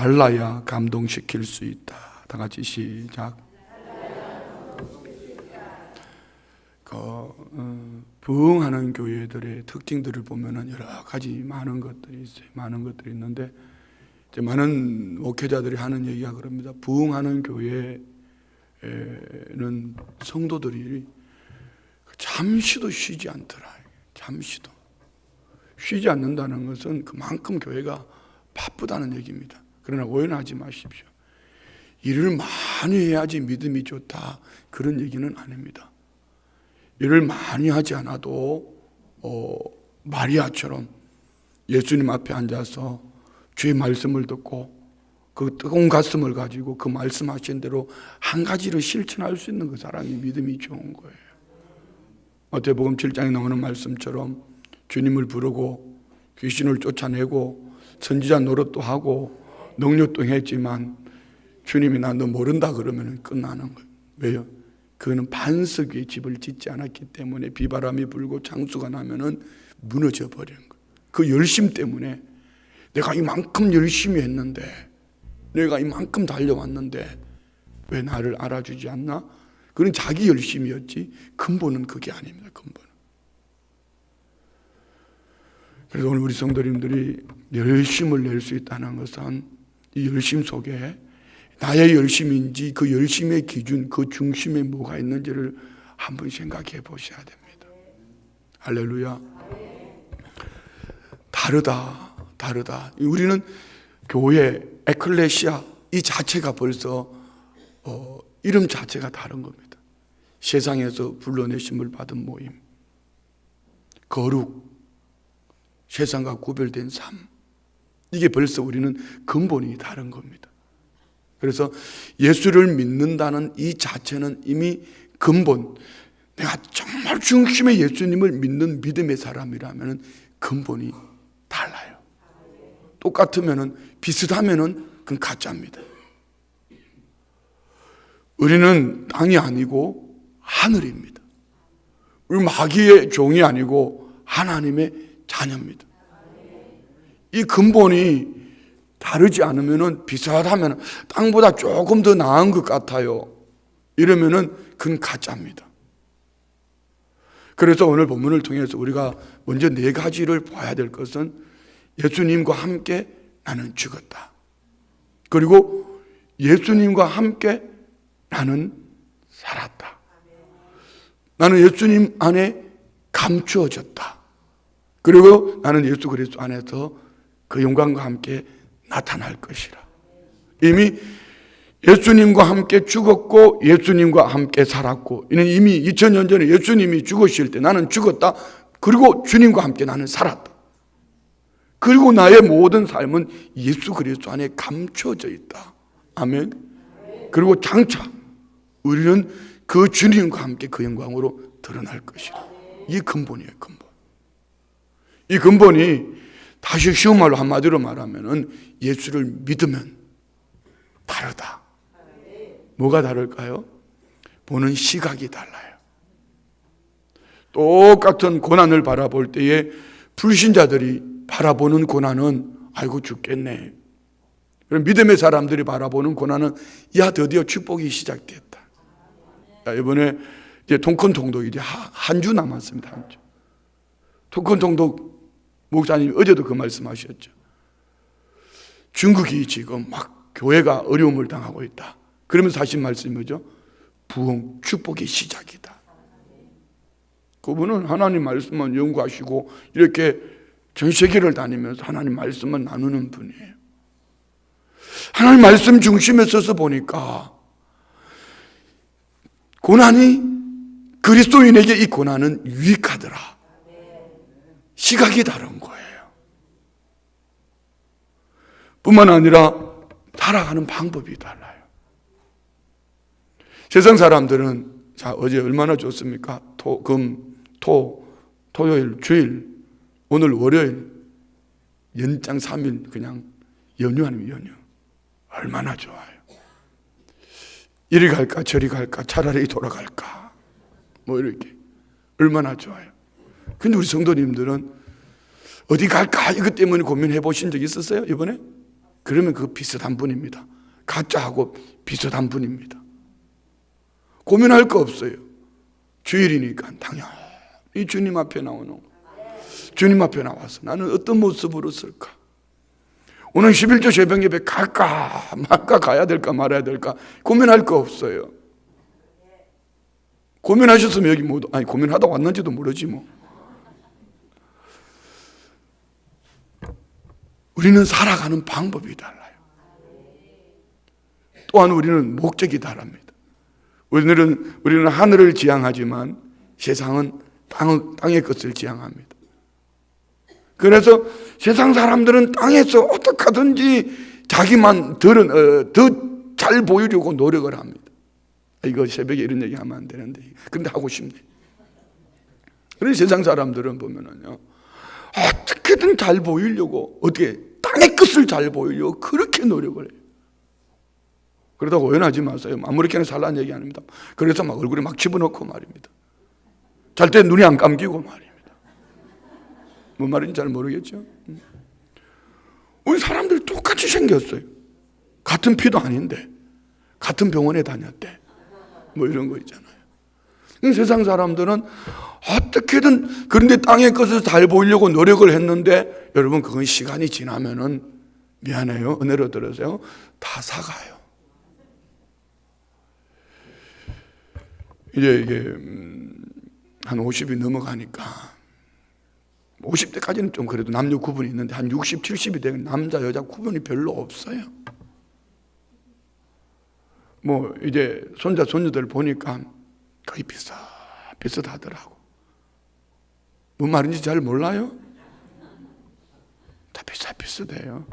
달라야 감동시킬 수 있다. 다 같이 시작. 부흥하는 교회들의 특징들을 보면은 여러 가지 많은 것들이 있어요. 많은 것들이 있는데 이제 많은 목회자들이 하는 얘기가 그럽니다. 부흥하는 교회에는 성도들이 잠시도 쉬지 않더라. 잠시도 쉬지 않는다는 것은 그만큼 교회가 바쁘다는 얘기입니다. 그러나 오해하지 마십시오. 일을 많이 해야지 믿음이 좋다, 그런 얘기는 아닙니다. 일을 많이 하지 않아도 마리아처럼 예수님 앞에 앉아서 주의 말씀을 듣고 그 뜨거운 가슴을 가지고 그 말씀하신 대로 한 가지를 실천할 수 있는 그 사람이 믿음이 좋은 거예요. 마태복음 7장에 나오는 말씀처럼 주님을 부르고 귀신을 쫓아내고 선지자 노릇도 하고 능력도 했지만 주님이 나 너 모른다 그러면 끝나는 거예요. 왜요? 그는 반석 위에 집을 짓지 않았기 때문에 비바람이 불고 장수가 나면은 무너져 버리는 거예요. 그 열심 때문에 내가 이만큼 열심히 했는데, 내가 이만큼 달려왔는데 왜 나를 알아주지 않나? 그건 자기 열심이었지 근본은 그게 아닙니다. 근본은. 그래서 오늘 우리 성도님들이 열심을 낼 수 있다는 것은 이 열심 속에 나의 열심인지 그 열심의 기준, 그 중심에 뭐가 있는지를 한번 생각해 보셔야 됩니다. 할렐루야. 다르다. 우리는 교회, 에클레시아 이 자체가 벌써 이름 자체가 다른 겁니다. 세상에서 불러내심을 받은 모임, 거룩, 세상과 구별된 삶, 이게 벌써 우리는 근본이 다른 겁니다. 그래서 예수를 믿는다는 이 자체는 이미 근본, 내가 정말 중심에 예수님을 믿는 믿음의 사람이라면 근본이 달라요. 똑같으면은, 비슷하면은 그건 가짜입니다. 우리는 땅이 아니고 하늘입니다. 우리 마귀의 종이 아니고 하나님의 자녀입니다. 이 근본이 다르지 않으면은, 비슷하면 땅보다 조금 더 나은 것 같아요, 이러면은 그건 가짜입니다. 그래서 오늘 본문을 통해서 우리가 먼저 네 가지를 봐야 될 것은 예수님과 함께 나는 죽었다. 그리고 예수님과 함께 나는 살았다. 나는 예수님 안에 감추어졌다. 그리고 나는 예수 그리스도 안에서 그 영광과 함께 나타날 것이라. 이미 예수님과 함께 죽었고 예수님과 함께 살았고, 이는 이미 2000년 전에 예수님이 죽으실 때 나는 죽었다. 그리고 주님과 함께 나는 살았다. 그리고 나의 모든 삶은 예수 그리스도 안에 감춰져 있다. 아멘. 그리고 장차 우리는 그 주님과 함께 그 영광으로 드러날 것이다. 이 근본이에요, 근본. 이 근본이 다시 쉬운 말로 한마디로 말하면 예수를 믿으면 다르다. 뭐가 다를까요? 보는 시각이 달라요. 똑같은 고난을 바라볼 때에 불신자들이 바라보는 고난은 아이고 죽겠네. 그럼 믿음의 사람들이 바라보는 고난은 야 드디어 축복이 시작됐다. 이번에 이제 통큰통독 이제 한 주 남았습니다. 한 주. 통큰통독 목사님 어제도 그 말씀하셨죠. 중국이 지금 막 교회가 어려움을 당하고 있다. 그러면서 하신 말씀이 뭐죠? 부흥, 축복의 시작이다. 그분은 하나님 말씀만 연구하시고 이렇게 전 세계를 다니면서 하나님 말씀만 나누는 분이에요. 하나님 말씀 중심에 서서 보니까 고난이, 그리스도인에게 이 고난은 유익하더라. 시각이 다른 거예요. 뿐만 아니라 살아가는 방법이 달라요. 세상 사람들은 자 어제 얼마나 좋습니까? 토요일, 주일, 오늘 월요일 연장 3일 그냥 연휴 아니면 연휴. 얼마나 좋아요. 이리 갈까 저리 갈까 차라리 돌아갈까 뭐 이렇게 얼마나 좋아요. 근데 우리 성도님들은 어디 갈까 이것 때문에 고민해 보신 적 있었어요? 이번에? 그러면 그거 비슷한 분입니다. 가짜하고 비슷한 분입니다. 고민할 거 없어요. 주일이니까 당연히 주님 앞에 나오는 거. 주님 앞에 나와서 나는 어떤 모습으로 쓸까? 오늘 11조 새벽 예배 갈까 말까, 가야 될까 말아야 될까 고민할 거 없어요. 고민하셨으면 여기 못, 아니 고민하다 왔는지도 모르지 뭐. 우리는 살아가는 방법이 달라요. 또한 우리는 목적이 다릅니다. 우리는 하늘을 지향하지만 세상은 땅의 것을 지향합니다. 그래서 세상 사람들은 땅에서 어떻게 하든지 자기만 더 잘 보이려고 노력을 합니다. 이거 새벽에 이런 얘기 하면 안 되는데 근데 하고 싶네. 그래서 세상 사람들은 보면은요, 어떻게든 잘 보이려고, 어떻게 땅의 것을 잘 보이려고 그렇게 노력을 해요. 그러다가 오해하지 마세요. 아무렇게나 살라는 얘기 아닙니다. 그래서 막 얼굴에 막 집어넣고 말입니다. 잘 때 눈이 안 감기고 말입니다. 뭔 말인지 잘 모르겠죠? 우리 사람들이 똑같이 생겼어요. 같은 피도 아닌데 같은 병원에 다녔대. 뭐 이런 거 있잖아요. 세상 사람들은 어떻게든, 그런데 땅의 것을 잘 보이려고 노력을 했는데 여러분 그건 시간이 지나면은 미안해요. 은혜로 들으세요. 다 사가요. 이게 한 50이 넘어가니까 50대까지는 좀 그래도 남녀 구분이 있는데 한 60, 70이 되면 남자, 여자 구분이 별로 없어요. 뭐 이제 손자, 손녀들 보니까 거의 비슷하더라고. 뭔 말인지 잘 몰라요? 다 비슷해요.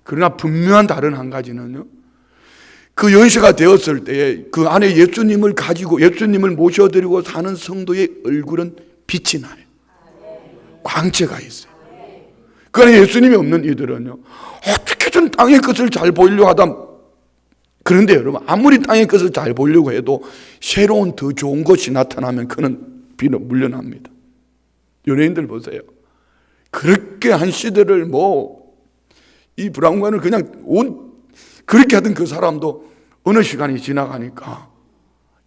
그러나 분명한 다른 한 가지는요, 그 연세가 되었을 때에 그 안에 예수님을 가지고 예수님을 모셔드리고 사는 성도의 얼굴은 빛이 나요. 광채가 있어요. 그러나 예수님이 없는 이들은요, 어떻게든 땅의 것을 잘 보이려고 하다. 그런데 여러분, 아무리 땅의 것을 잘 보이려고 해도 새로운 더 좋은 것이 나타나면 그는 비로 물려납니다. 연예인들 보세요. 그렇게 한 시대를 이 브라운관을 그냥 그렇게 하던 그 사람도 어느 시간이 지나가니까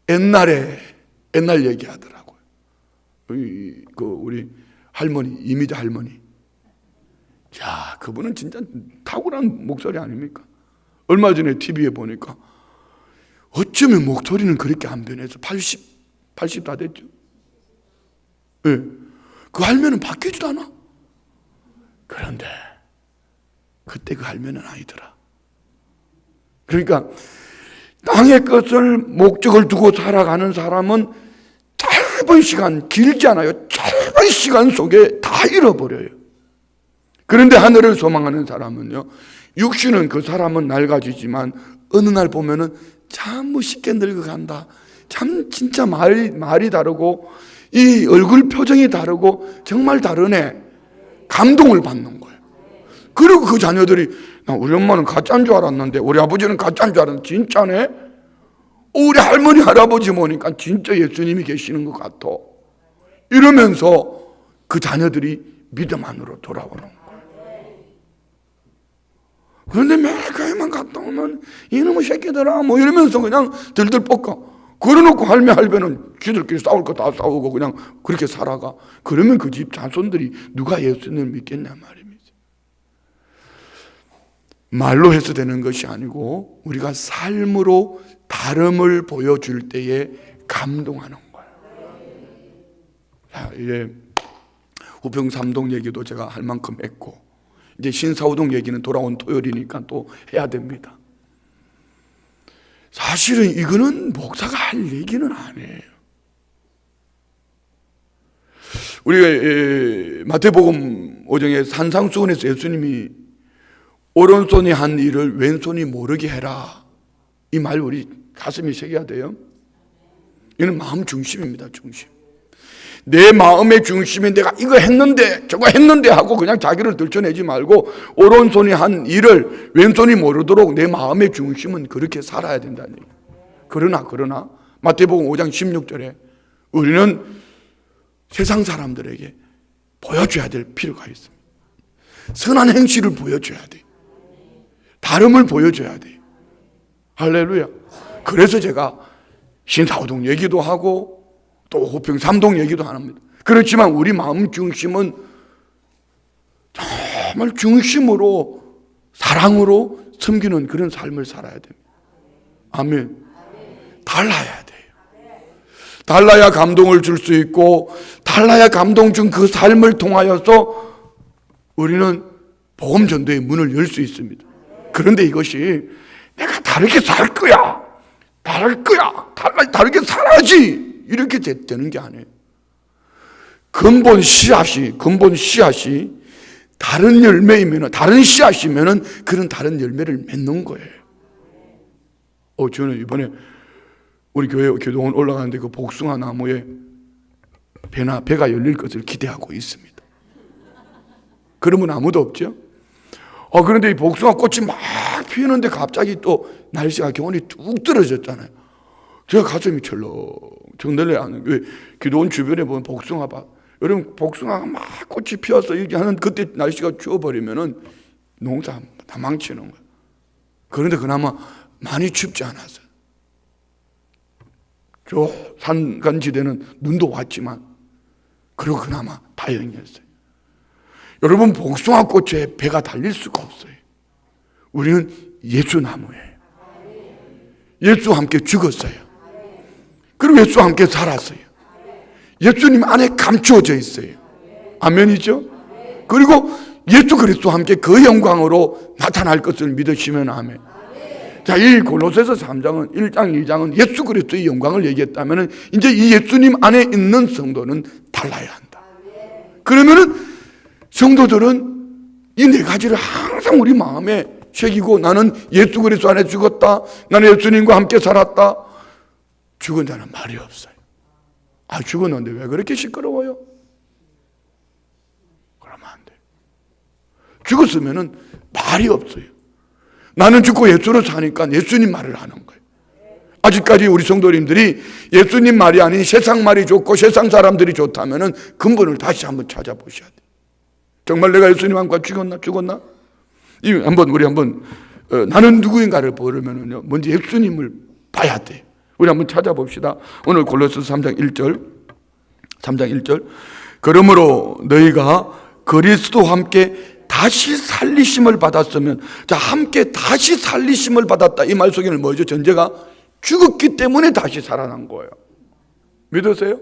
옛날 얘기하더라고요. 우리 할머니, 이미자 할머니. 자, 그분은 진짜 탁월한 목소리 아닙니까? 얼마 전에 TV에 보니까 어쩌면 목소리는 그렇게 안 변해서 80 다 됐죠. 예. 네. 그 할매는 바뀌지도 않아. 그런데 그때 그 할매는 아니더라. 그러니까 땅의 것을 목적을 두고 살아가는 사람은 짧은 시간, 길지 않아요. 짧은 시간 속에 다 잃어버려요. 그런데 하늘을 소망하는 사람은요, 육신은 그 사람은 낡아지지만 어느 날 보면은 참 쉽게 늙어간다. 참 진짜 말이 다르고 이 얼굴 표정이 다르고 정말 다르네. 감동을 받는 거예요. 그리고 그 자녀들이 우리 엄마는 가짜인 줄 알았는데 우리 아버지는 가짜인 줄 알았는데 진짜네. 우리 할머니 할아버지 보니까 진짜 예수님이 계시는 것 같아. 이러면서 그 자녀들이 믿음 안으로 돌아오는 거예요. 그런데 매일 교회만 갔다 오면 이놈의 새끼들아 뭐 이러면서 그냥 들들 볶아. 그래놓고 할배는 지들끼리 싸울 거 다 싸우고 그냥 그렇게 살아가. 그러면 그 집 자손들이 누가 예수님을 믿겠냐 말입니다. 말로 해서 되는 것이 아니고 우리가 삶으로 다름을 보여줄 때에 감동하는 거예요. 자, 이제 우평 3동 얘기도 제가 할 만큼 했고 이제 신사우동 얘기는 돌아온 토요일이니까 또 해야 됩니다. 사실은 이거는 목사가 할 얘기는 아니에요. 우리가 마태복음 5장에 산상수훈에서 예수님이 오른손이 한 일을 왼손이 모르게 해라. 이 말 우리 가슴에 새겨야 돼요. 이는 마음 중심입니다. 중심. 내 마음의 중심에 내가 이거 했는데 저거 했는데 하고 그냥 자기를 들춰내지 말고 오른손이 한 일을 왼손이 모르도록 내 마음의 중심은 그렇게 살아야 된다는 얘기예요. 그러나 마태복음 5장 16절에 우리는 세상 사람들에게 보여줘야 될 필요가 있습니다. 선한 행실을 보여줘야 돼요. 다름을 보여줘야 돼요. 할렐루야. 그래서 제가 신사호동 얘기도 하고 또 호평 삼동 얘기도 합니다. 그렇지만 우리 마음 중심은 정말 중심으로 사랑으로 섬기는 그런 삶을 살아야 됩니다. 아멘. 달라야 돼요. 달라야 감동을 줄 수 있고, 달라야 감동 준 그 삶을 통하여서 우리는 복음 전도의 문을 열 수 있습니다. 그런데 이것이 내가 다르게 살 거야, 다르게 살아야지 이렇게 되는 게 아니에요. 근본 씨앗이 다른 열매이면, 다른 씨앗이면 그런 다른 열매를 맺는 거예요. 저는 이번에 우리 교회 교도원 올라가는데 그 복숭아 나무에 배가 열릴 것을 기대하고 있습니다. 그러면 아무도 없죠? 그런데 이 복숭아 꽃이 막 피우는데 갑자기 또 날씨가 기온이 뚝 떨어졌잖아요. 제가 가슴이 철렁철렁 내려앉는, 왜 교도원 주변에 보면 복숭아 봐. 여러분, 복숭아가 막 꽃이 피어서 이렇게 하는 그때 날씨가 추워버리면은 농사 다 망치는 거예요. 그런데 그나마 많이 춥지 않았어요. 저 산간지대는 눈도 왔지만, 그리고 그나마 다행이었어요. 여러분, 복숭아 꽃에 배가 달릴 수가 없어요. 우리는 예수 나무예요. 예수와 함께 죽었어요. 그리고 예수와 함께 살았어요. 예수님 안에 감추어져 있어요. 아멘이죠? 그리고 예수 그리스도와 함께 그 영광으로 나타날 것을 믿으시면 아멘. 자, 이 골로새서 3장은 1장, 2장은 예수 그리스도의 영광을 얘기했다면 이제 이 예수님 안에 있는 성도는 달라야 한다. 그러면은 성도들은 이 네 가지를 항상 우리 마음에 새기고, 나는 예수 그리스도 안에 죽었다, 나는 예수님과 함께 살았다. 죽은 자는 말이 없어요. 죽었는데 왜 그렇게 시끄러워요? 그러면 안 돼요. 죽었으면은 말이 없어요. 나는 죽고 예수로 사니까 예수님 말을 하는 거예요. 아직까지 우리 성도님들이 예수님 말이 아닌 세상 말이 좋고 세상 사람들이 좋다면은 근본을 다시 한번 찾아보셔야 돼요. 정말 내가 예수님과 죽었나? 우리 나는 누구인가를 보려면은요, 먼저 예수님을 봐야 돼요. 우리 한번 찾아봅시다. 오늘 골로새서 3장 1절. 그러므로 너희가 그리스도와 함께 다시 살리심을 받았으면, 자, 함께 다시 살리심을 받았다. 이 말 속에는 뭐죠? 전제가 죽었기 때문에 다시 살아난 거예요. 믿으세요?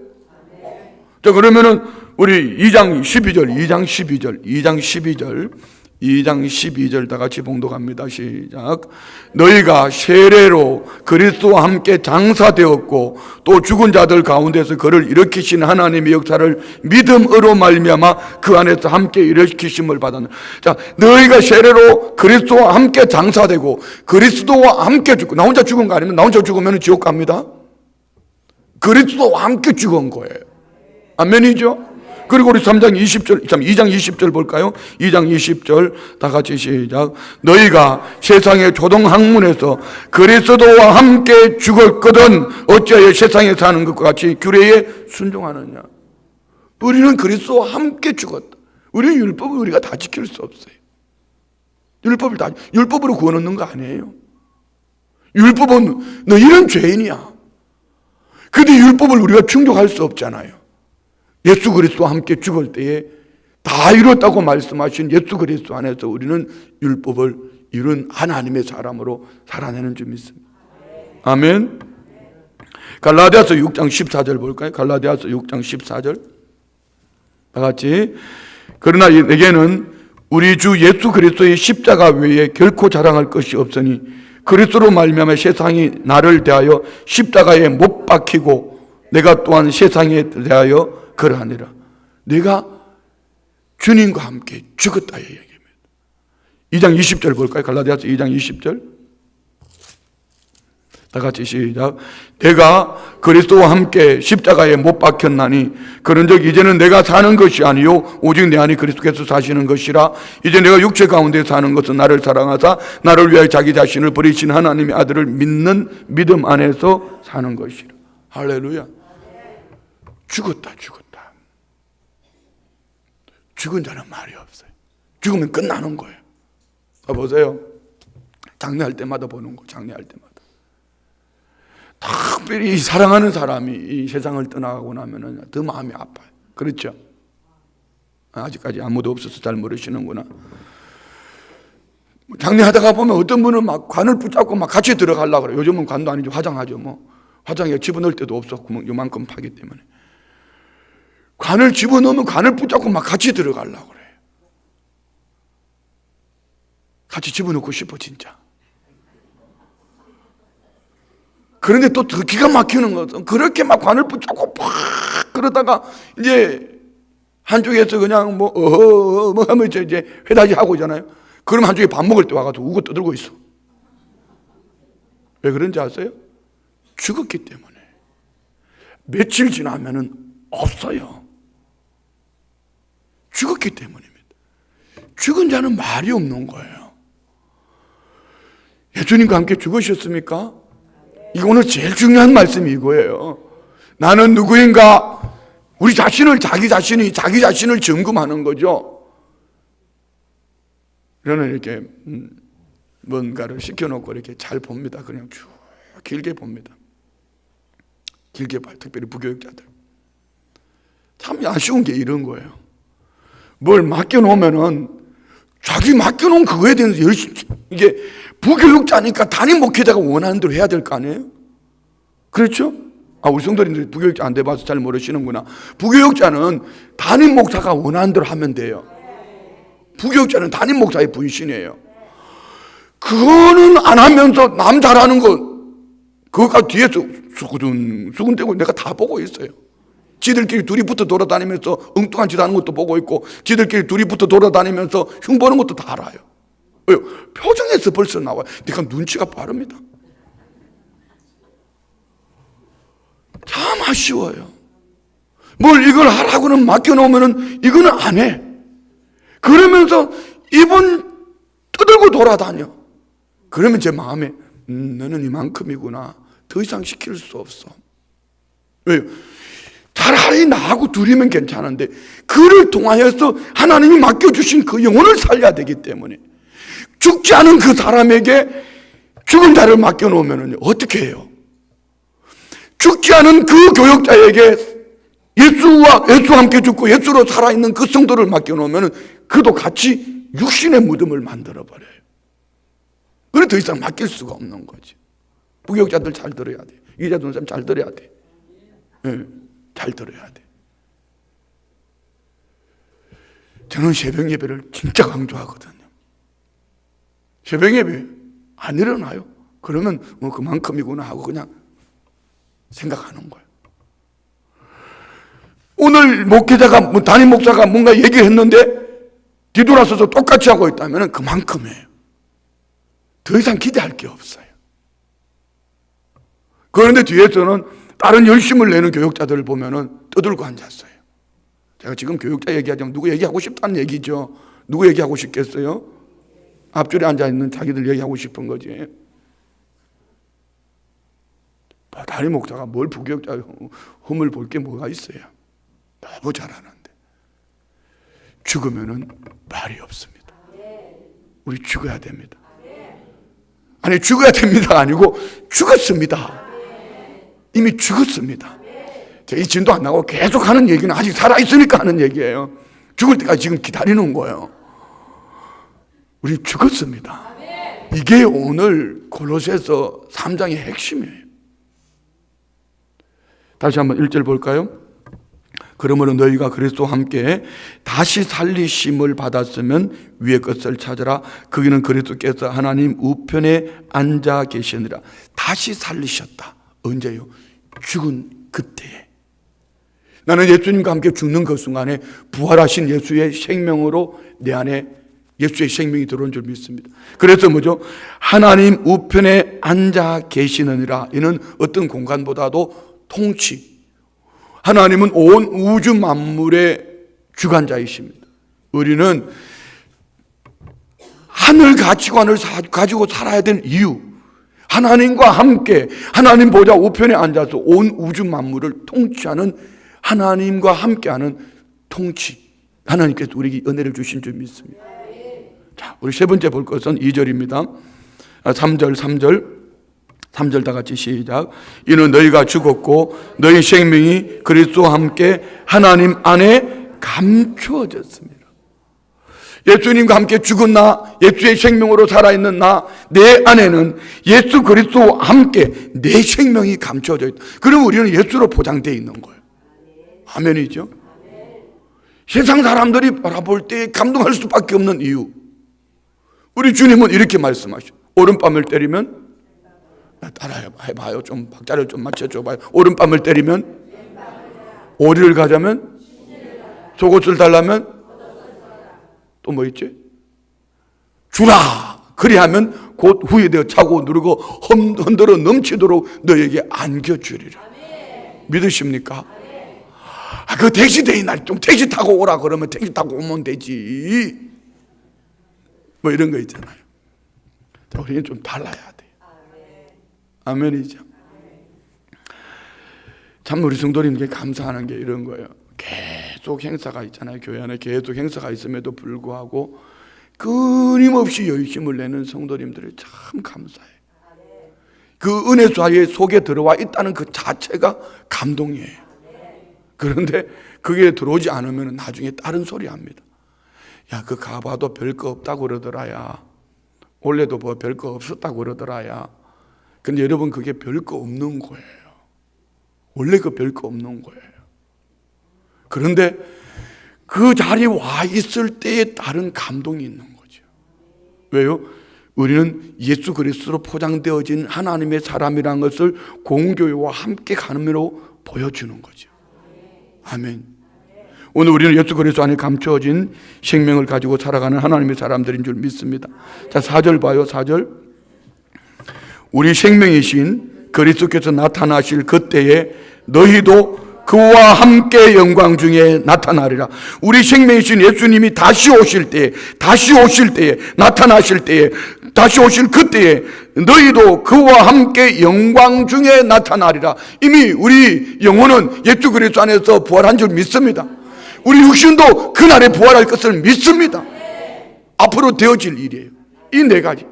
자, 그러면은 우리 2장 12절 다 같이 봉독합니다. 시작. 너희가 세례로 그리스도와 함께 장사되었고 또 죽은 자들 가운데서 그를 일으키신 하나님의 역사를 믿음으로 말미암아 그 안에서 함께 일으키심을 받았는. 자, 너희가 세례로 그리스도와 함께 장사되고 그리스도와 함께 죽고, 나 혼자 죽은 거 아니면, 나 혼자 죽으면 지옥 갑니다. 그리스도와 함께 죽은 거예요. 아멘이죠? 그리고 우리 2장 20절 볼까요? 2장 20절 다 같이 시작. 너희가 세상의 조동학문에서 그리스도와 함께 죽었거든 어찌하여 세상에 사는 것과 같이 규례에 순종하느냐. 우리는 그리스도와 함께 죽었다. 우리는 율법을 우리가 다 지킬 수 없어요. 율법으로 구원 얻는 거 아니에요. 율법은 너희는 죄인이야. 근데 율법을 우리가 충족할 수 없잖아요. 예수 그리스도와 함께 죽을 때에 다 이뤘다고 말씀하신 예수 그리스도 안에서 우리는 율법을 이룬 하나님의 사람으로 살아내는 줄 믿습니다. 아멘. 갈라디아서 6장 14절 볼까요? 갈라디아서 6장 14절 다 같이. 그러나 내게는 우리 주 예수 그리스도의 십자가 외에 결코 자랑할 것이 없으니 그리스도로 말미암아 세상이 나를 대하여 십자가에 못 박히고 내가 또한 세상에 대하여 그러하니라. 내가 주님과 함께 죽었다의 얘기입니다. 2장 20절 볼까요? 갈라디아서 2장 20절 다 같이 시작. 내가 그리스도와 함께 십자가에 못 박혔나니 그런즉 이제는 내가 사는 것이 아니요 오직 내 안에 그리스도께서 사시는 것이라. 이제 내가 육체 가운데 사는 것은 나를 사랑하사 나를 위하여 자기 자신을 버리신 하나님의 아들을 믿는 믿음 안에서 사는 것이라. 할렐루야. 죽었다. 죽은 자는 말이 없어요. 죽으면 끝나는 거예요. 보세요. 장례할 때마다 보는 거, 장례할 때마다. 특별히 사랑하는 사람이 이 세상을 떠나가고 나면은 더 마음이 아파요. 그렇죠? 아직까지 아무도 없어서 잘 모르시는구나. 장례하다가 보면 어떤 분은 막 관을 붙잡고 막 같이 들어가려고 그래요. 요즘은 관도 아니죠. 화장하죠. 뭐. 화장에 집어넣을 데도 없었고, 요만큼 파기 때문에. 관을 집어넣으면 관을 붙잡고 막 같이 들어가려고 그래요. 같이 집어넣고 싶어, 진짜. 그런데 또 더 기가 막히는 것은 그렇게 막 관을 붙잡고 팍 그러다가 이제 한쪽에서 그냥 뭐 하면 이제 회다지 하고 있잖아요. 그럼 한쪽에 밥 먹을 때 와가지고 우고 떠들고 있어. 왜 그런지 아세요? 죽었기 때문에. 며칠 지나면은 없어요. 죽었기 때문입니다. 죽은 자는 말이 없는 거예요. 예수님과 함께 죽으셨습니까? 이거 오늘 제일 중요한 말씀이 이거예요. 나는 누구인가? 우리 자신을 자기 자신을 점검하는 거죠. 저는 이렇게 뭔가를 시켜놓고 이렇게 잘 봅니다. 그냥 쭉 길게 봅니다. 길게 봐요. 특별히 부교육자들. 참 아쉬운 게 이런 거예요. 뭘 맡겨놓으면은 자기 맡겨놓은 그거에 대해서 열심히, 이게 부교육자니까 담임 목회자가 원하는 대로 해야 될 거 아니에요? 그렇죠? 우리 성도님들 부교육자 안 돼봐서 잘 모르시는구나. 부교육자는 담임 목사가 원하는 대로 하면 돼요. 부교육자는 담임 목사의 분신이에요. 그거는 안 하면서 남 잘하는 거, 그거가 뒤에서 수군대고 내가 다 보고 있어요. 지들끼리 둘이 붙어 돌아다니면서 엉뚱한 짓 하는 것도 보고 있고, 지들끼리 둘이 붙어 돌아다니면서 흉보는 것도 다 알아요. 왜요? 표정에서 벌써 나와요. 내가 눈치가 빠릅니다. 참 아쉬워요. 뭘 이걸 하라고는 맡겨놓으면은 이거는 안 해. 그러면서 입은 떠들고 돌아다녀. 그러면 제 마음에 너는 이만큼이구나. 더 이상 시킬 수 없어. 왜요? 차라리 나하고 둘이면 괜찮은데 그를 통하여서 하나님이 맡겨주신 그 영혼을 살려야 되기 때문에 죽지 않은 그 사람에게 죽은 자를 맡겨놓으면 어떻게 해요? 죽지 않은 그 교역자에게 예수와 함께 죽고 예수로 살아있는 그 성도를 맡겨놓으면 그도 같이 육신의 무덤을 만들어버려요. 그래 더 이상 맡길 수가 없는 거지. 부교육자들 잘 들어야 돼. 이자 듣는 사람 잘 들어야 돼. 네, 잘 들어야 돼. 저는 새벽 예배를 진짜 강조하거든요. 새벽 예배 안 일어나요? 그러면 그만큼이구나 하고 그냥 생각하는 거예요. 오늘 목회자가 담임 목사가 뭔가 얘기를 했는데 뒤돌아서서 똑같이 하고 있다면 그만큼이에요. 더 이상 기대할 게 없어요. 그런데 뒤에서는 다른 열심을 내는 교육자들을 보면은 떠들고 앉았어요. 제가 지금 교육자 얘기하자면 누구 얘기하고 싶다는 얘기죠. 누구 얘기하고 싶겠어요? 앞줄에 앉아있는 자기들 얘기하고 싶은 거지. 담임 목사가 뭘 부교육자 흠을 볼 게 뭐가 있어요? 너무 잘하는데. 죽으면은 말이 없습니다. 우리 죽어야 됩니다. 아니 죽어야 됩니다가 아니고 죽었습니다. 이미 죽었습니다. 이 진도 안 나고 계속 하는 얘기는 아직 살아있으니까 하는 얘기예요. 죽을 때까지 지금 기다리는 거예요. 우리 죽었습니다. 이게 오늘 골로새서 3장의 핵심이에요. 다시 한번 1절 볼까요? 그러므로 너희가 그리스도와 함께 다시 살리심을 받았으면 위의 것을 찾으라. 거기는 그리스도께서 하나님 우편에 앉아 계시느라. 다시 살리셨다. 언제요? 죽은 그때에. 나는 예수님과 함께 죽는 그 순간에 부활하신 예수의 생명으로 내 안에 예수의 생명이 들어온 줄 믿습니다. 그래서 뭐죠? 하나님 우편에 앉아 계시느니라. 이는 어떤 공간보다도 통치. 하나님은 온 우주 만물의 주관자이십니다. 우리는 하늘 가치관을 가지고 살아야 될 이유, 하나님과 함께 하나님 보좌 우편에 앉아서 온 우주 만물을 통치하는 하나님과 함께하는 통치. 하나님께서 우리에게 은혜를 주신 줄 믿습니다. 자, 우리 세 번째 볼 것은 2절입니다. 3절 다 같이 시작. 이는 너희가 죽었고 너희 생명이 그리스도와 함께 하나님 안에 감추어졌습니다. 예수님과 함께 죽은 나, 예수의 생명으로 살아있는 나, 내 안에는 예수 그리스도와 함께 내 생명이 감추어져 있다. 그럼 우리는 예수로 포장되어 있는 거예요. 아멘이죠? 세상 사람들이 바라볼 때 감동할 수밖에 없는 이유, 우리 주님은 이렇게 말씀하셔. 오른밤을 때리면, 따라해봐요. 좀 박자를 좀 맞춰줘봐요. 오른밤을 때리면, 오리를 가자면, 속옷을 달라면, 또 뭐 있지? 주라! 그리하면 곧 후회되어 차고 누르고 흔들어 넘치도록 너에게 안겨주리라. 믿으십니까? 그 택시데이 날 좀 택시 타고 오라 그러면 택시 타고 오면 되지. 뭐 이런 거 있잖아요. 우리는 좀 달라야 돼요. 아멘이죠. 참 우리 성도님께 감사하는 게 이런 거예요. 계속 행사가 있잖아요. 교회 안에 계속 행사가 있음에도 불구하고 끊임없이 열심을 내는 성도님들이 참 감사해요. 그 은혜 사이에 속에 들어와 있다는 그 자체가 감동이에요. 그런데 그게 들어오지 않으면 나중에 다른 소리 합니다. 야, 그 가봐도 별거 없다고 그러더라. 야, 원래도 뭐 별거 없었다고 그러더라. 야. 근데 여러분, 그게 별거 없는 거예요. 원래 그 별거 없는 거예요. 그런데 그 자리에 와 있을 때에 다른 감동이 있는 거죠. 왜요? 우리는 예수 그리스도로 포장되어진 하나님의 사람이라는 것을 공교회와 함께 가늠으로 보여주는 거죠. 아멘. 오늘 우리는 예수 그리스도 안에 감추어진 생명을 가지고 살아가는 하나님의 사람들인 줄 믿습니다. 자, 4절 봐요. 4절. 우리 생명이신 그리스도께서 나타나실 그때에 너희도 그와 함께 영광 중에 나타나리라. 우리 생명이신 예수님이 다시 오실 때에 나타나실 때에 다시 오실 그때에 너희도 그와 함께 영광 중에 나타나리라. 이미 우리 영혼은 예수 그리스도 안에서 부활한 줄 믿습니다. 우리 육신도 그날에 부활할 것을 믿습니다. 앞으로 되어질 일이에요. 이 네 가지.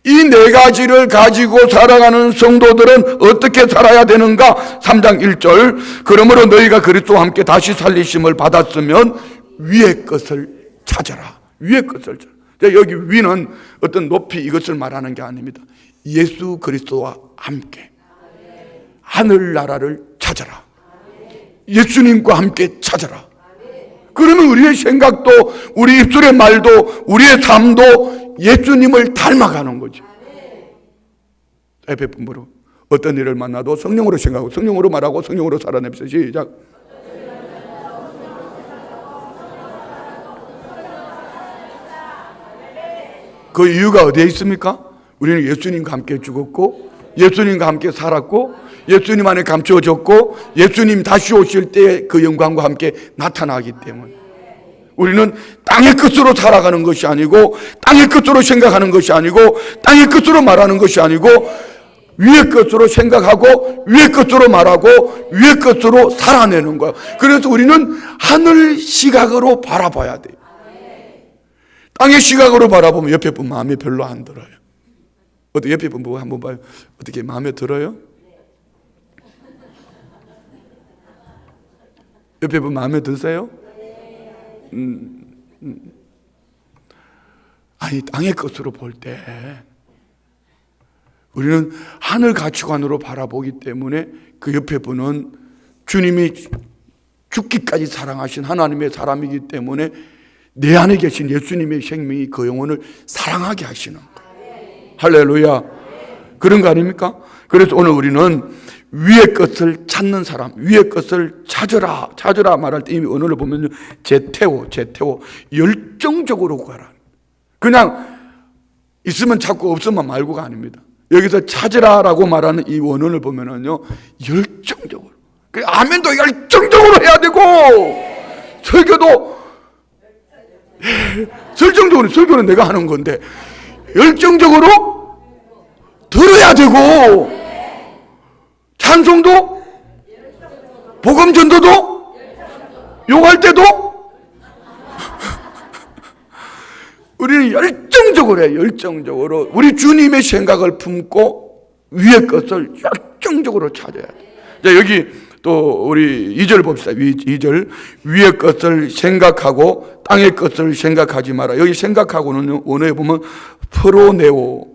이 네 가지를 가지고 살아가는 성도들은 어떻게 살아야 되는가? 3장 1절. 그러므로 너희가 그리스도와 함께 다시 살리심을 받았으면 위의 것을 찾아라. 위의 것을 찾아라. 여기 위는 어떤 높이 이것을 말하는 게 아닙니다. 예수 그리스도와 함께 하늘나라를 찾아라. 예수님과 함께 찾아라. 그러면 우리의 생각도, 우리 입술의 말도, 우리의 삶도 예수님을 닮아가는 거죠. 옆에 분으로 어떤 일을 만나도 성령으로 생각하고 성령으로 말하고 성령으로 살아냅시다. 시작. 그 이유가 어디에 있습니까? 우리는 예수님과 함께 죽었고 예수님과 함께 살았고 예수님 안에 감추어졌고 예수님 다시 오실 때 그 영광과 함께 나타나기 때문에 우리는 땅의 끝으로 살아가는 것이 아니고 땅의 끝으로 생각하는 것이 아니고 땅의 끝으로 말하는 것이 아니고 위의 것으로 생각하고 위의 것으로 말하고 위의 것으로 살아내는 거야. 그래서 우리는 하늘 시각으로 바라봐야 돼요. 땅의 시각으로 바라보면 옆에 분 마음에 별로 안 들어요. 어떻게 옆에 분 보고 한번 봐요. 어떻게 마음에 들어요? 옆에 분 마음에 드세요? 아니, 땅의 것으로 볼 때 우리는 하늘 가치관으로 바라보기 때문에 그 옆에 분은 주님이 죽기까지 사랑하신 하나님의 사람이기 때문에 내 안에 계신 예수님의 생명이 그 영혼을 사랑하게 하시는 거예요. 할렐루야. 그런 거 아닙니까? 그래서 오늘 우리는 위의 것을 찾는 사람, 위의 것을 찾으라 말할 때 이미 언어를 보면 제태오 열정적으로 가라. 그냥 있으면 찾고 없으면 말고가 아닙니다. 여기서 찾으라라고 말하는 이 원언을 보면은요, 열정적으로. 아멘도 열정적으로 해야 되고, 설교는 내가 하는 건데, 열정적으로 들어야 되고, 찬송도, 복음 전도도, 욕할 때도, 우리는 열정적으로 열정적으로 우리 주님의 생각을 품고 위의 것을 열정적으로 찾아야 돼. 자, 여기 또 우리 2절 봅시다. 2절. 위의 것을 생각하고 땅의 것을 생각하지 마라. 여기 생각하고는 원어에 보면 프로네오,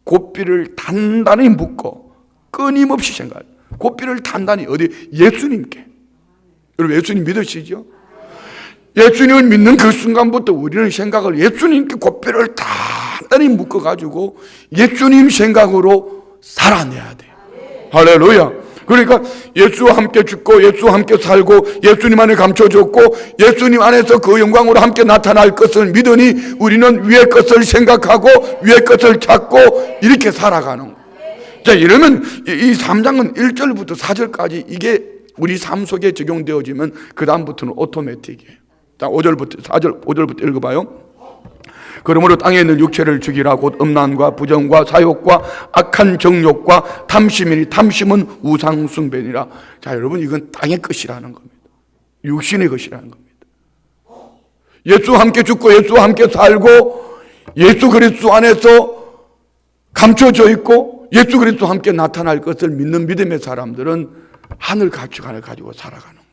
고삐를 단단히 묶고 끊임없이 생각해. 고삐를 단단히 어디? 예수님께. 여러분 예수님 믿으시죠? 예수님을 믿는 그 순간부터 우리는 생각을 예수님께 고삐를 단단히 묶어가지고 예수님 생각으로 살아내야 돼요. 할렐루야. 그러니까 예수와 함께 죽고 예수와 함께 살고 예수님 안에 감춰졌고 예수님 안에서 그 영광으로 함께 나타날 것을 믿으니 우리는 위의 것을 생각하고 위의 것을 찾고 이렇게 살아가는 거예요. 자, 이러면 이 3장은 1절부터 4절까지 이게 우리 삶 속에 적용되어지면 그 다음부터는 오토매틱이에요. 자, 5절부터 읽어봐요. 그러므로 땅에 있는 육체를 죽이라. 곧 음란과 부정과 사욕과 악한 정욕과 탐심이니 탐심은 우상 숭배니라. 자, 여러분 이건 땅의 것이라는 겁니다. 육신의 것이라는 겁니다. 예수와 함께 죽고 예수와 함께 살고 예수 그리스도 안에서 감춰져 있고 예수 그리스도와 함께 나타날 것을 믿는 믿음의 사람들은 하늘 가치관을 가지고 살아가는 거예요.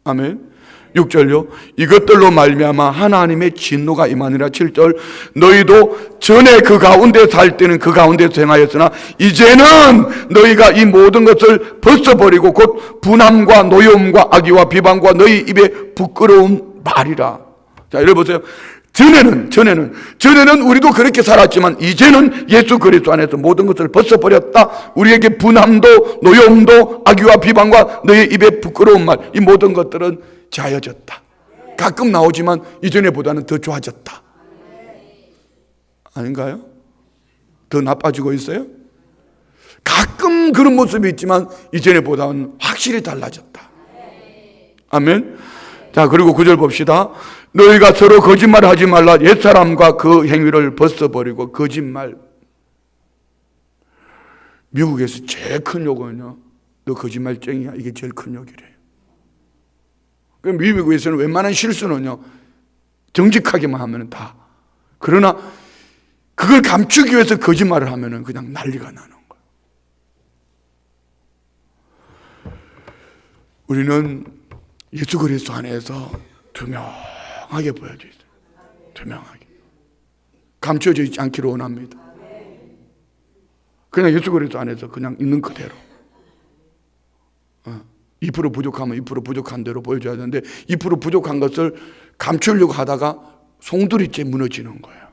아멘. 6절요. 이것들로 말미암아 하나님의 진노가 임하니라. 7절. 너희도 전에 그 가운데 살 때는 그 가운데서 행하였으나 이제는 너희가 이 모든 것을 벗어버리고 곧 분함과 노여움과 악의와 비방과 너희 입에 부끄러운 말이라. 자, 여러분 보세요. 전에는 우리도 그렇게 살았지만 이제는 예수 그리스도 안에서 모든 것을 벗어버렸다. 우리에게 분함도 노여움도 악의와 비방과 너희 입에 부끄러운 말, 이 모든 것들은 자여졌다. 가끔 나오지만 이전에보다는 더 좋아졌다. 아닌가요? 더 나빠지고 있어요? 가끔 그런 모습이 있지만 이전에보다는 확실히 달라졌다. 아멘. 자, 그리고 9절 봅시다. 너희가 서로 거짓말을 하지 말라. 옛사람과 그 행위를 벗어버리고. 거짓말. 미국에서 제일 큰 욕은요, 너 거짓말쟁이야. 이게 제일 큰 욕이래요. 미국에서는 웬만한 실수는요, 정직하게만 하면 다. 그러나 그걸 감추기 위해서 거짓말을 하면 그냥 난리가 나는 거예요. 우리는 예수 그리스도 안에서 투명하게 보여져 있어요. 투명하게. 감춰져 있지 않기를 원합니다. 그냥 예수 그리스도 안에서 그냥 있는 그대로. 2% 부족하면 2% 부족한 대로 보여줘야 되는데 2% 부족한 것을 감추려고 하다가 송두리째 무너지는 거예요.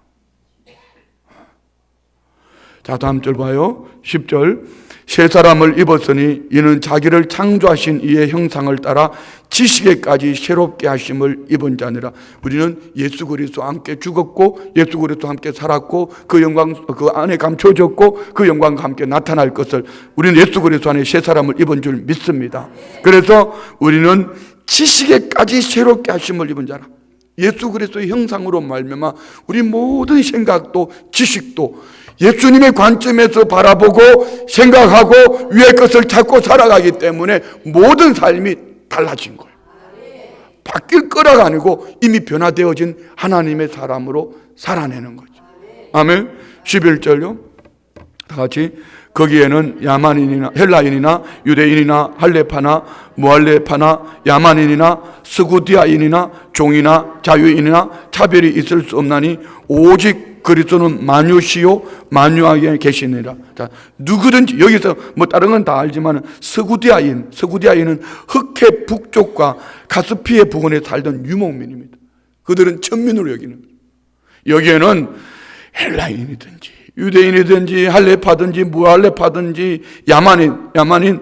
자, 다음 절 봐요. 10절. 새 사람을 입었으니 이는 자기를 창조하신 이의 형상을 따라 지식에까지 새롭게 하심을 입은 자니라. 우리는 예수 그리스도와 함께 죽었고 예수 그리스도와 함께 살았고 그 영광 그 안에 감춰졌고 그 영광과 함께 나타날 것을 우리는 예수 그리스도 안에 새 사람을 입은 줄 믿습니다. 그래서 우리는 지식에까지 새롭게 하심을 입은 자라. 예수 그리스도의 형상으로 말미암아 우리 모든 생각도 지식도 예수님의 관점에서 바라보고 생각하고 위의 것을 찾고 살아가기 때문에 모든 삶이 달라진 거예요. 바뀔 거라가 아니고 이미 변화되어진 하나님의 사람으로 살아내는 거죠. 아멘. 11절요. 다 같이. 거기에는 야만인이나 헬라인이나 유대인이나 할레파나 무할레파나 야만인이나 스구디아인이나 종이나 자유인이나 차별이 있을 수 없나니 오직 그리스도는 만유시요 만유하게 계시니라. 자, 누구든지 여기서 뭐 다른 건 다 알지만 스구디아인은 흑해 북쪽과 카스피해 부근에 살던 유목민입니다. 그들은 천민으로 여기는 거예요. 여기에는 헬라인이든지 유대인이든지 할레파든지 무할레파든지 야만인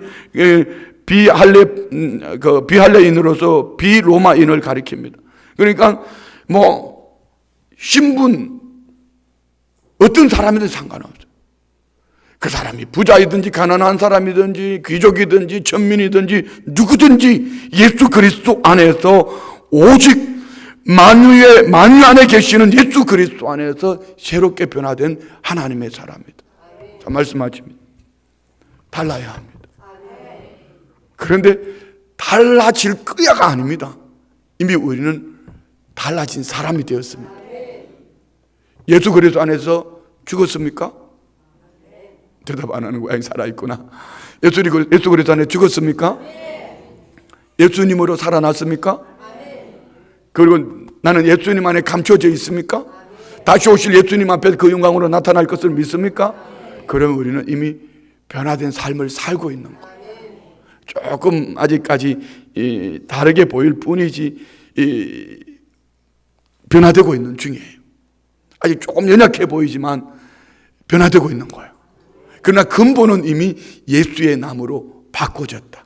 비할레인으로서 비로마인을 가리킵니다. 그러니까 뭐 신분 어떤 사람이든 상관없어요. 그 사람이 부자이든지 가난한 사람이든지 귀족이든지 천민이든지 누구든지 예수 그리스도 안에서 오직 만유 안에 계시는 예수 그리스도 안에서 새롭게 변화된 하나님의 사람입니다. 자, 말씀하십니다. 달라야 합니다. 그런데 달라질 거야가 아닙니다. 이미 우리는 달라진 사람이 되었습니다. 예수 그리스도 안에서 죽었습니까? 대답 안 하는 거야. 살아있구나. 예수 그리스도 안에 죽었습니까? 예수님으로 살아났습니까? 그리고 나는 예수님 안에 감춰져 있습니까? 다시 오실 예수님 앞에 그 영광으로 나타날 것을 믿습니까? 그러면 우리는 이미 변화된 삶을 살고 있는 거예요. 조금 아직까지 다르게 보일 뿐이지 변화되고 있는 중이에요. 아직 조금 연약해 보이지만 변화되고 있는 거예요. 그러나 근본은 이미 예수의 나무로 바꿔졌다.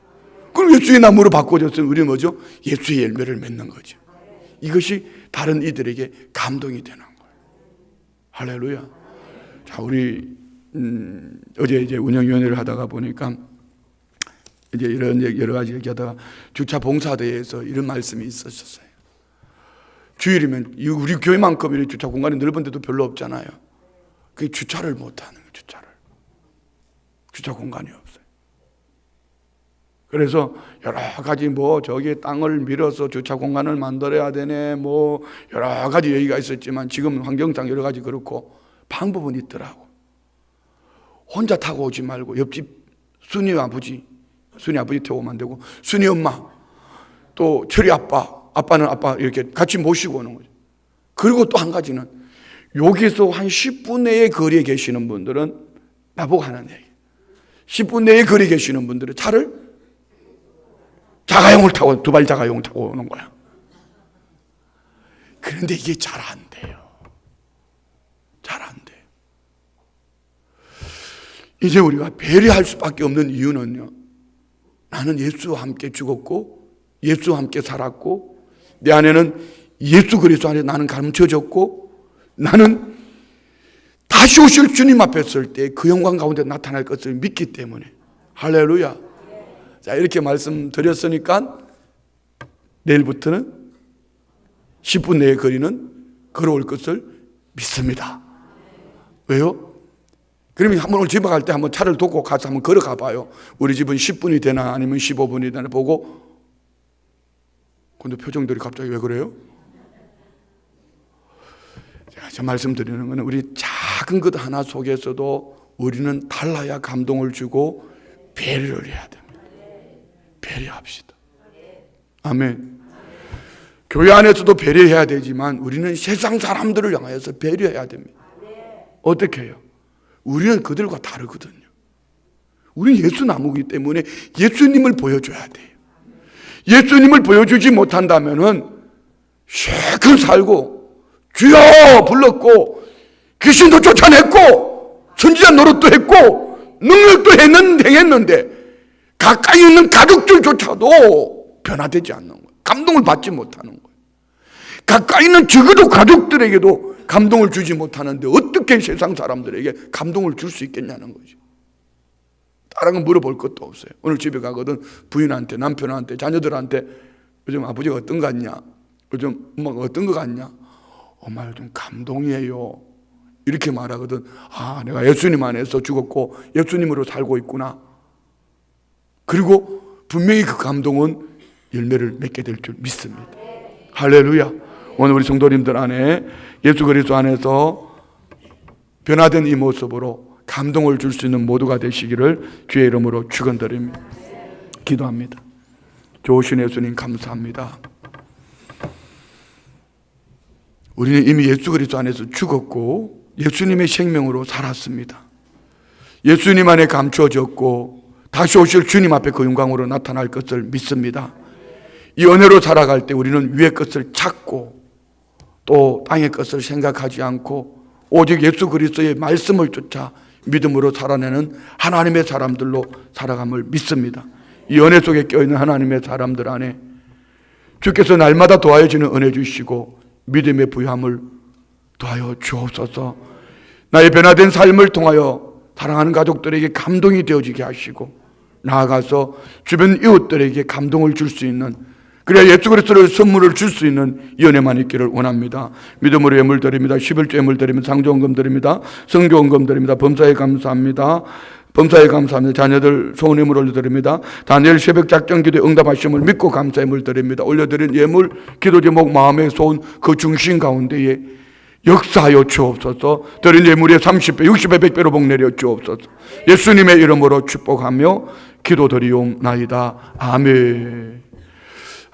그럼 예수의 나무로 바꿔졌으면 우리는 뭐죠? 예수의 열매를 맺는 거죠. 이것이 다른 이들에게 감동이 되는 거예요. 할렐루야. 자, 우리 어제 이제 운영위원회를 하다가 보니까 이제 이런 여러 가지 얘기하다가 주차 봉사대회에서 이런 말씀이 있었어요. 주일이면 우리 교회만큼 이렇게 주차 공간이 넓은 데도 별로 없잖아요. 그 주차를 못하는 거예요. 주차 공간이 없어요. 그래서 여러 가지 저기 땅을 밀어서 주차 공간을 만들어야 되네 여러 가지 얘기가 있었지만 지금 환경상 여러 가지 그렇고 방법은 있더라고. 혼자 타고 오지 말고 옆집 순이 아버지 태우고 오면 안 되고 순이 엄마 또 철이 아빠는 아빠 이렇게 같이 모시고 오는 거죠. 그리고 또 한 가지는 여기서 한 10분 내에 거리에 계시는 분들은 나보고 하는 얘기. 10분 내에 거리에 계시는 분들은 차를 자가용을 타고 두발 자가용을 타고 오는 거야. 그런데 이게 잘 안 돼요. 잘 안 돼요. 이제 우리가 배려할 수밖에 없는 이유는요. 나는 예수와 함께 죽었고 예수와 함께 살았고 내 안에는 예수 그리스도 안에 나는 감춰졌고 나는 다시 오실 주님 앞에 설 때 그 영광 가운데 나타날 것을 믿기 때문에 할렐루야. 자, 이렇게 말씀드렸으니까 내일부터는 10분 내의 거리는 걸어올 것을 믿습니다. 왜요? 그러면 한번 오늘 집에 갈 때 한번 차를 놓고 가서 한번 걸어가 봐요. 우리 집은 10분이 되나 아니면 15분이 되나 보고. 근데 표정들이 갑자기 왜 그래요? 제가 말씀드리는 것은 우리 작은 것 하나 속에서도 우리는 달라야 감동을 주고 배려를 해야 됩니다. 배려합시다. 아멘. 교회 안에서도 배려해야 되지만 우리는 세상 사람들을 향하여서 배려해야 됩니다. 어떻게 해요? 우리는 그들과 다르거든요. 우리는 예수 나무이기 때문에 예수님을 보여줘야 돼요. 예수님을 보여주지 못한다면은 실컷 살고 주여 불렀고 귀신도 쫓아냈고 선지자 노릇도 했고 능력도 행했는데 가까이 있는 가족들조차도 변화되지 않는 거예요. 감동을 받지 못하는 거예요. 가까이 있는 적어도 가족들에게도 감동을 주지 못하는데 어떻게 세상 사람들에게 감동을 줄 수 있겠냐는 거죠. 다른 건 물어볼 것도 없어요. 오늘 집에 가거든 부인한테 남편한테 자녀들한테 요즘 아버지가 어떤 것 같냐, 요즘 엄마가 어떤 것 같냐, 엄마 요즘 감동이에요 이렇게 말하거든. 아, 내가 예수님 안에서 죽었고 예수님으로 살고 있구나. 그리고 분명히 그 감동은 열매를 맺게 될 줄 믿습니다. 할렐루야. 오늘 우리 성도님들 안에 예수 그리스도 안에서 변화된 이 모습으로 감동을 줄 수 있는 모두가 되시기를 주의 이름으로 축원드립니다. 기도합니다. 좋으신 예수님 감사합니다. 우리는 이미 예수 그리스도 안에서 죽었고 예수님의 생명으로 살았습니다. 예수님 안에 감추어졌고 다시 오실 주님 앞에 그 영광으로 나타날 것을 믿습니다. 이 은혜로 살아갈 때 우리는 위의 것을 찾고 또 땅의 것을 생각하지 않고 오직 예수 그리스도의 말씀을 쫓아 믿음으로 살아내는 하나님의 사람들로 살아감을 믿습니다. 이 은혜 속에 껴있는 하나님의 사람들 안에 주께서 날마다 더하여지는 은혜 주시고 믿음의 부유함을 더하여 주옵소서. 나의 변화된 삶을 통하여 사랑하는 가족들에게 감동이 되어지게 하시고 나아가서 주변 이웃들에게 감동을 줄 수 있는, 그래야 예수 그리스도를 선물을 줄 수 있는 이 은혜만 있기를 원합니다. 믿음으로 예물 드립니다. 11조 예물 드립니다. 상조원금 드립니다. 성교원금 드립니다. 범사에 감사합니다. 범사에 감사합니다. 자녀들 소원 예물 올려드립니다. 다니엘 새벽 작전 기도에 응답하심을 믿고 감사 예물 드립니다. 올려드린 예물, 기도 제목, 마음의 소원 그 중심 가운데에 역사하여 주옵소서. 드린 예물의 30배, 60배, 100배로 복 내려 주옵소서. 예수님의 이름으로 축복하며 기도드리옵나이다. 아멘.